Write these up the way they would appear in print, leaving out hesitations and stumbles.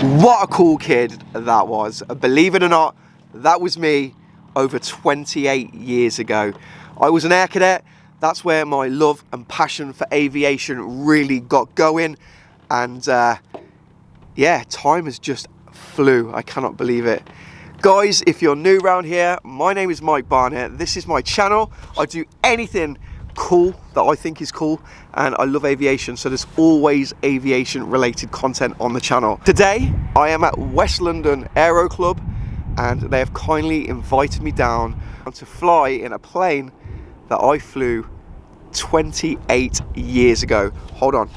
What a cool kid that was. Believe it or not, that was me over 28 years ago. I was an air cadet. That's where my love and passion for aviation really got going. And yeah, time has just flew. I cannot believe it. Guys, if you're new around here, my name is Mike Barnett. This is my channel. I do anything cool that I think is cool, and I love aviation, so there's always aviation related content on the channel. Today I am at West London Aero Club, and they have kindly invited me down to fly in a plane that I flew 28 years ago. Hold on.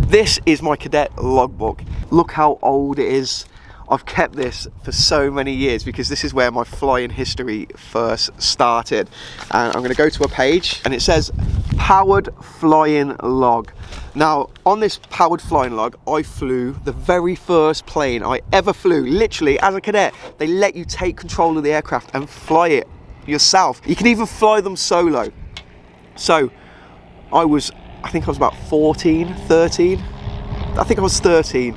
This is my cadet logbook. Look how old it is. I've kept this for so many years because this is where my flying history first started. And I'm going to go to a page and it says powered flying log. Now on this powered flying log, I flew the very first plane I ever flew. Literally, as a cadet, they let you take control of the aircraft and fly it yourself. You can even fly them solo. So I think I was about 13. I think I was 13,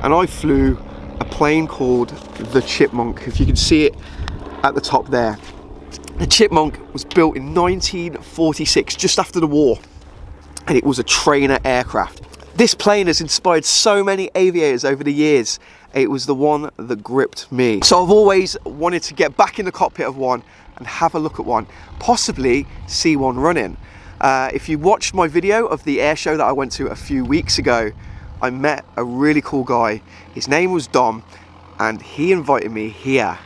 and I flew a plane called the Chipmunk. If you can see it at the top there. The Chipmunk was built in 1946, just after the war, and it was a trainer aircraft. This plane has inspired so many aviators over the years. It was the one that gripped me. So I've always wanted to get back in the cockpit of one and have a look at one, possibly see one running. If you watched my video of the air show that I went to a few weeks ago, I met a really cool guy. His name was Dom, and he invited me here.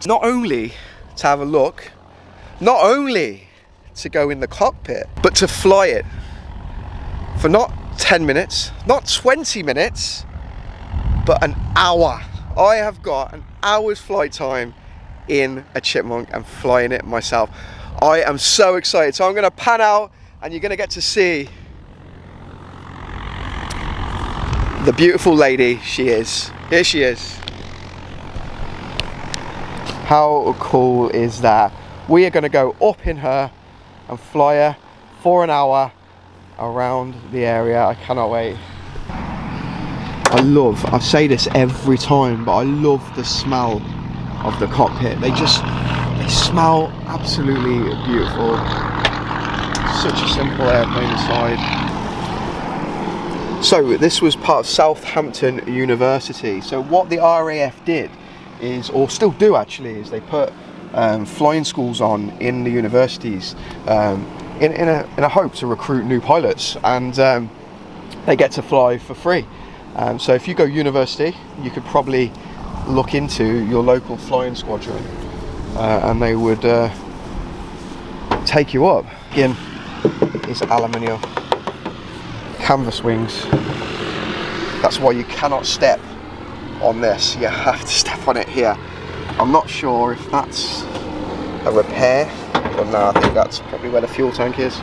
Not only to have a look, not only to go in the cockpit, but to fly it for not 10 minutes, not 20 minutes, but an hour. I have got an hour's flight time in a Chipmunk and flying it myself. I am so excited. So I'm gonna pan out and you're gonna get to see the beautiful lady she is. Here she is. How cool is that? We are going to go up in her and fly her for an hour around the area. I cannot wait. I say this every time, but I love the smell of the cockpit. They smell absolutely beautiful. Such a simple airplane inside. So this was part of Southampton University. So what the RAF did is, or still do actually, is they put flying schools on in the universities in a hope to recruit new pilots, and they get to fly for free. So if you go university, you could probably look into your local flying squadron and they would take you up. Again, is aluminium. Canvas wings. That's why you cannot step on this. You have to step on it here. I'm not sure if that's a repair, but no, I think that's probably where the fuel tank is.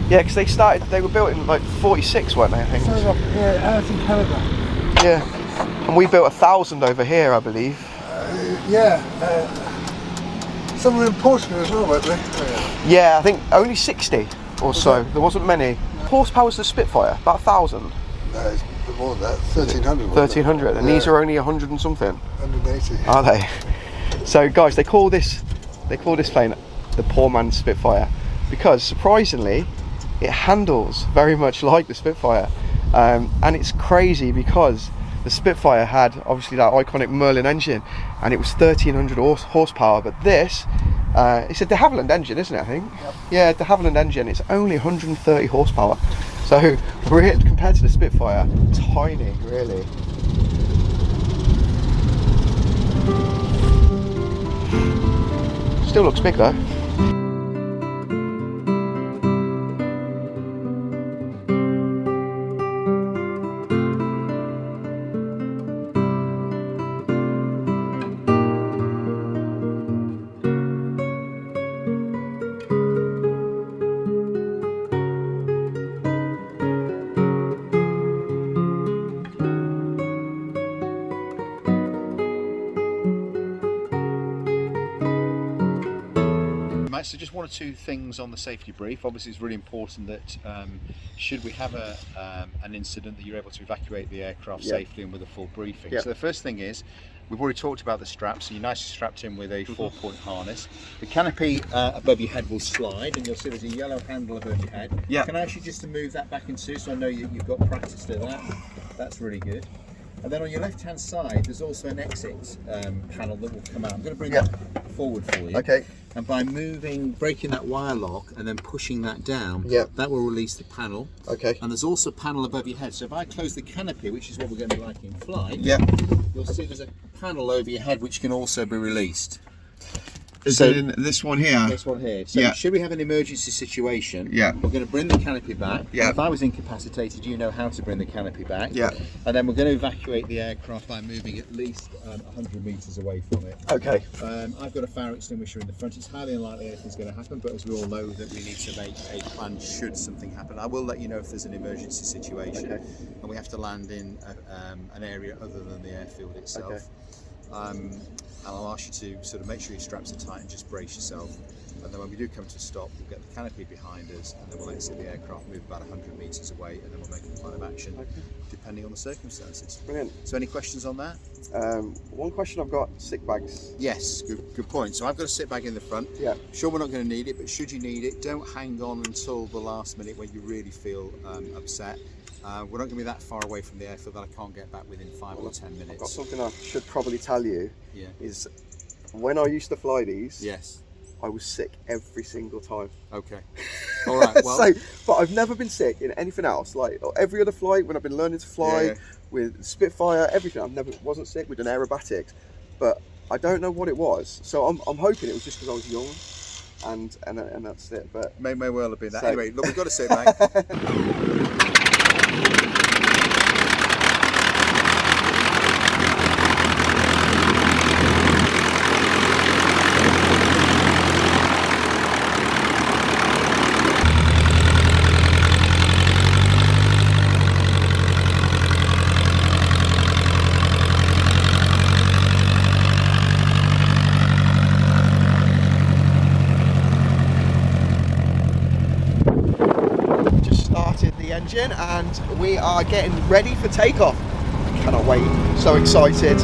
Yeah, because they were built in like 46, weren't they, I think? Yeah, out in Canada. Yeah, and we built 1,000 over here, I believe. Some were in Portugal as well, weren't they? Yeah, I think only 60 or so. There wasn't many. Horsepower's the Spitfire, about 1,000. No, it's more than that. 1,300. 1,300, and these are only 100 and something. 180. Are they? So, guys, they call this plane the poor man's Spitfire because, surprisingly, it handles very much like the Spitfire, and it's crazy because the Spitfire had obviously that iconic Merlin engine, and it was 1,300 horsepower. But this, it's a de Havilland engine, isn't it? I think. Yep. Yeah, de Havilland engine. It's only 130 horsepower. So, compared to the Spitfire, tiny, really. Still looks big though. Matt. So just one or two things on the safety brief. Obviously it's really important that should we have an incident, that you're able to evacuate the aircraft safely and with a full briefing. So the first thing is, we've already talked about the straps, so you're nicely strapped in with a 4-point harness. The canopy above your head will slide, and you'll see there's a yellow handle above your head. Can I ask you just to move that back in two, so I know you've got practice to that? That's really good. And then on your left hand side there's also an exit panel that will come out. I'm going to bring that forward for you. Okay. And by breaking that wire lock and then pushing that down, that will release the panel. Okay. And there's also a panel above your head. So if I close the canopy, which is what we're going to be like in flight, you'll see there's a panel over your head which can also be released. So in this one here? This one here. So should we have an emergency situation, we're going to bring the canopy back. If I was incapacitated, you know how to bring the canopy back. And then we're going to evacuate the aircraft by moving at least 100 metres away from it. Okay. I've got a fire extinguisher in the front. It's highly unlikely anything's going to happen, but as we all know that we need to make a plan should something happen. I will let you know if there's an emergency situation and we have to land in an area other than the airfield itself. And I'll ask you to sort of make sure your straps are tight and just brace yourself. And then when we do come to a stop, we'll get the canopy behind us, and then we'll exit the aircraft, move about 100 metres away, and then we'll make a plan of action depending on the circumstances. Brilliant. So any questions on that? One question I've got, sick bags. Yes, good point. So I've got a sit bag in the front. Sure, we're not going to need it, but should you need it, don't hang on until the last minute when you really feel upset. We're not going to be that far away from the airfield that I can't get back within 5 or 10 minutes. I've got something I should probably tell you. Is when I used to fly these, I was sick every single time. Okay. All right. Well, but I've never been sick in anything else. Like every other flight, when I've been learning to fly with Spitfire, everything, wasn't sick. We'd done aerobatics, but I don't know what it was. So I'm hoping it was just because I was young, and that's it. But may well have been that. Anyway, look, we've got to sit back. Engine, and we are getting ready for takeoff. Cannot wait, so excited.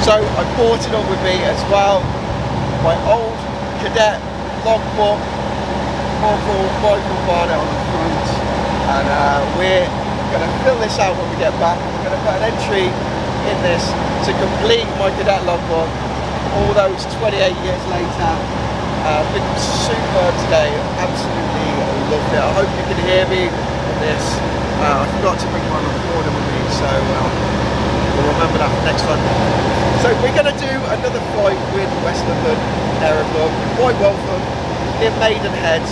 So I brought it up with me as well, my old cadet logbook, Corporal Michael Barnett on the front, and we're going to fill this out when we get back. We're going to put an entry in this to complete my cadet logbook all those 28 years later. Been superb today, absolutely loved it. I hope you can hear me on this. I forgot to bring my recorder with me, so we'll remember next time. So we're going to do another flight with West London Aero Club, quite welcome, near Maidenhead.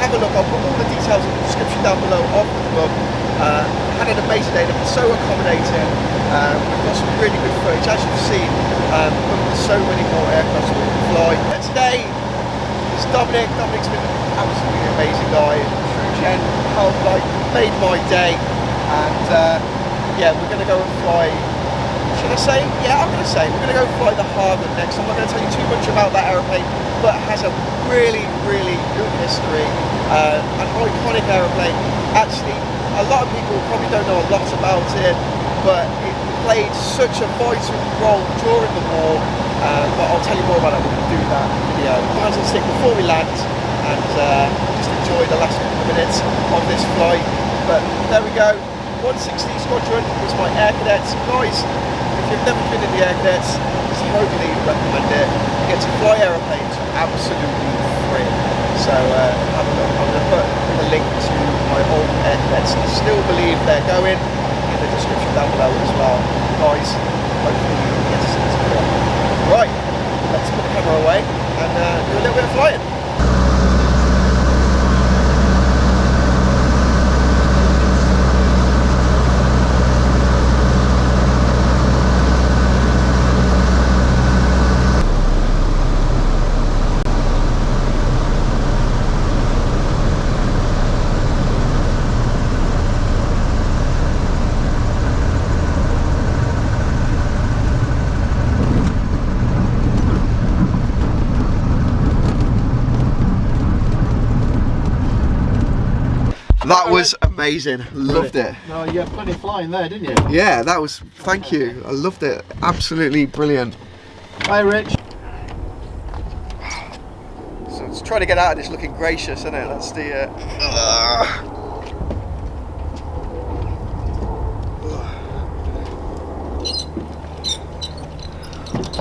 Have a look, I'll put all the details in the description down below of the club. Had an amazing day, they've been so accommodating. We've got some really good footage, as you've seen, but there's so many more aircraft we can fly. And today, it's Dominic. Dominic's been an absolutely amazing guy. True Gen, helped, like, made my day. And yeah, we're going to go and fly. Should I say? Yeah, I'm going to say. We're going to go fly the Harvard next. I'm not going to tell you too much about that aeroplane, but it has a really, really good history. An iconic aeroplane. Actually, a lot of people probably don't know a lot about it, but it played such a vital role during the war. But I'll tell you more about it when we do that video. Plans and stick before we land, and just enjoy the last couple of minutes of this flight. But there we go. 160 Squadron was my Air Cadets. Guys, if you've never been in the Air Cadets, totally recommend it. You get to fly aeroplanes absolutely free. So have a look. I'm going to put a link to my old Air Cadets. I still believe they're going in the description down below as well. Guys, hopefully you get to see this video. Right, let's put the camera away and do a little bit of flying. That was amazing, loved it. No, you had plenty of flying there, didn't you? Yeah, that was, thank you, I loved it, absolutely brilliant. Hi Rich. So it's trying to get out of this looking gracious, isn't it? That's the...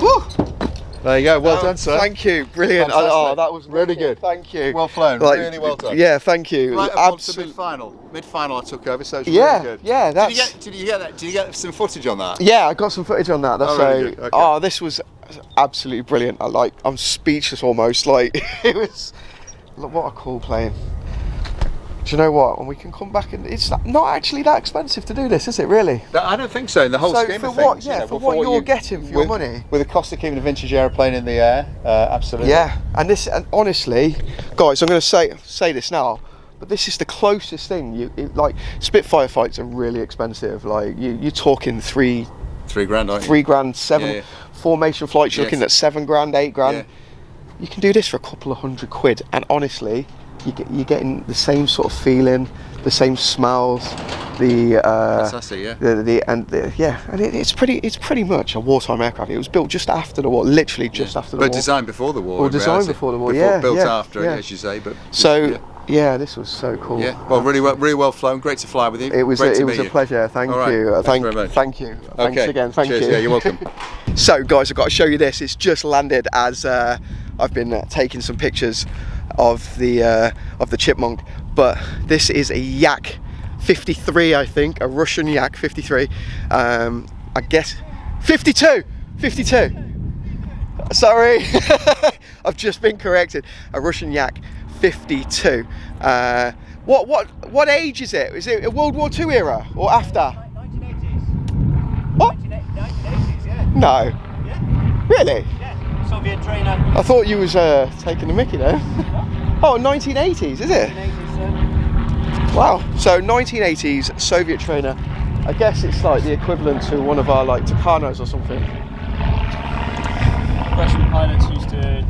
Woo! There you go, well done sir. Thank you, brilliant. Oh, that was really good. Thank you. Well flown, Like, really well done. Yeah, thank you. Right up to mid-final. Mid-final I took over, so it's really good. Yeah, that's... Did you get that? Did you get some footage on that? Yeah, I got some footage on that. That's really good. Okay. Oh, this was absolutely brilliant. I'm speechless almost. Like, it was... Look, what a cool plane. Do you know what? And we can come back and it's not actually that expensive to do this, is it really? I don't think so. In the whole scheme of things. Yeah, for what you're getting for your money. With the cost of keeping a vintage airplane in the air, absolutely. Yeah, and honestly, guys, I'm going to say this now, but this is the closest thing. Like Spitfire flights are really expensive. Like you're talking $3 grand, aren't you? $3 grand, formation flights. You're looking at $7 grand, $8 grand. Yeah. You can do this for a couple of £100, and honestly, you're getting the same sort of feeling, the same smells, fantastic, yeah. And it's pretty much a wartime aircraft. It was built just after the war, literally just after the war. But designed before the war. Or designed before the war, built after, as you say. But so yeah, this was so cool. Yeah, well, really well flown. Great to fly with you. It was a pleasure. Thank you. Thank you very much. Thank you. Thanks again. Thank Cheers, you. Yeah, you're welcome. So, guys, I've got to show you this. It's just landed as I've been taking some pictures of the Chipmunk, but this is a Yak 53, I think, a Russian Yak 53. I guess 52. Sorry, I've just been corrected. A Russian Yak 52. What age is it? Is it a World War II era or after? 1980s. What? 1980s, yeah. No. Yeah. Really? Yeah. Soviet trainer. I thought you was taking the mickey there. Oh, 1980s, is it? 1980s, sir. Wow. So 1980s Soviet trainer. I guess it's like the equivalent to one of our like Tucanos or something. Russian pilots used to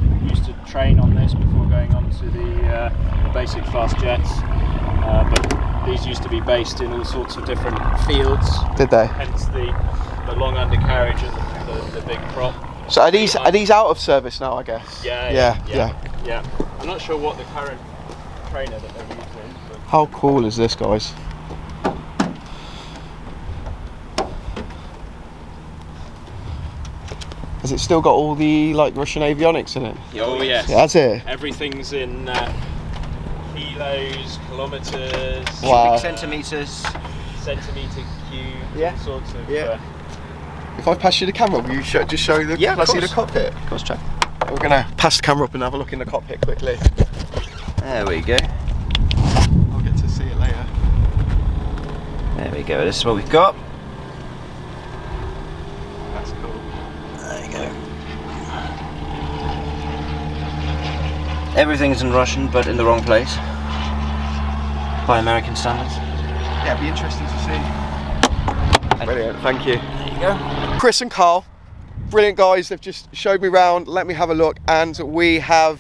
train on this before going on to the basic fast jets, but these used to be based in all sorts of different fields. Did they? Hence the long undercarriage and the big prop. So are these out of service now? I guess. Yeah. I'm not sure what the current trainer that they're using. But How cool is this, guys? Has it still got all the like Russian avionics in it? Oh yes. Yeah, that's it. Everything's in kilos, kilometers, Wow. centimeter cubes, all sorts of. If I pass you the camera, will you just show the? Yeah, can I see the cockpit? Of course, Jack. We're gonna pass the camera up and have a look in the cockpit quickly. There we go. I'll get to see it later. There we go. This is what we've got. That's cool. There you go. Everything's in Russian, but in the wrong place. By American standards. Yeah, it'd be interesting to see. Brilliant, thank you. There you go. Chris and Carl, brilliant guys. They've just showed me around, let me have a look, and we're going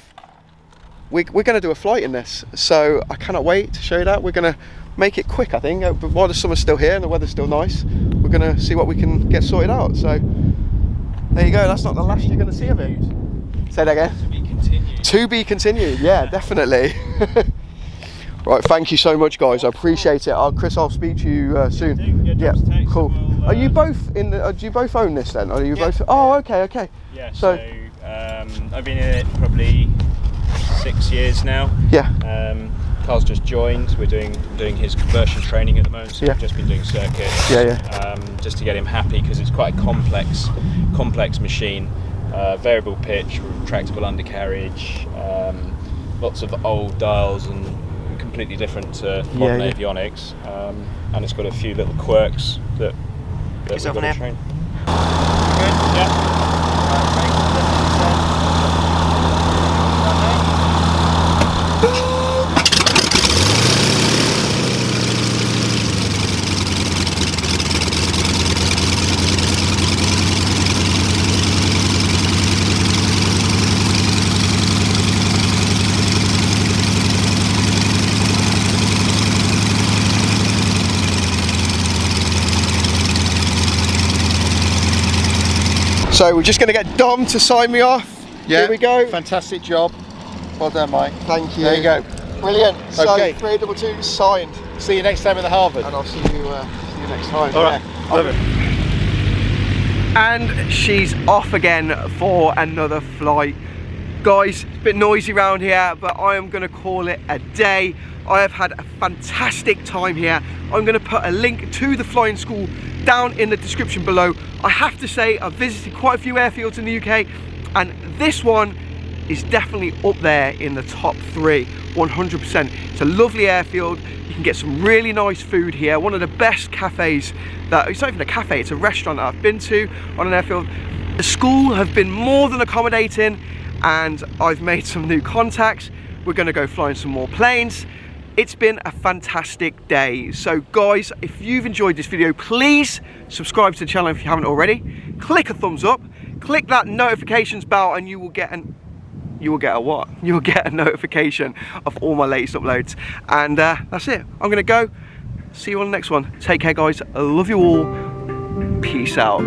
to do a flight in this. So I cannot wait to show you that. We're going to make it quick, I think. But while the summer's still here and the weather's still nice, we're going to see what we can get sorted out. So there you go. That's not the last you're going to see of it. Say that again. To be continued. To be continued. Yeah, definitely. Right, thank you so much, guys. I appreciate it. Chris, I'll speak to you soon. Yeah, cool. Are you both in the? Do you both own this then? Are you both? Oh, okay. Yeah. So I've been in it probably 6 years now. Yeah. Carl's just joined. We're doing his conversion training at the moment. So Yeah. we've just been doing circuits. Yeah. Just to get him happy because it's quite a complex machine. Variable pitch, retractable undercarriage, lots of old dials and completely different to modern avionics, and it's got a few little quirks that we've got to train. Good? Yeah. So we're just going to get Dom to sign me off. Yeah. Here we go. Fantastic job. Well done, Mike. Thank you. There you go. Brilliant. So Okay. 322 signed. See you next time in the Harvard. And I'll see you next time. All right. Love it. And she's off again for another flight. Guys, it's a bit noisy around here, but I am going to call it a day. I have had a fantastic time here. I'm going to put a link to the flying school down in the description below. I have to say, I've visited quite a few airfields in the UK, and this one is definitely up there in the top 3, 100%. It's a lovely airfield. You can get some really nice food here. One of the best cafes it's not even a cafe, it's a restaurant that I've been to on an airfield. The school have been more than accommodating, and I've made some new contacts. We're going to go flying some more planes. It's been a fantastic day. So guys, if you've enjoyed this video, please subscribe to the channel if you haven't already. Click a thumbs up, click that notifications bell, and you will get a what? You will get a notification of all my latest uploads. And that's it. I'm gonna go. See you on the next one. Take care, guys. I love you all. Peace out.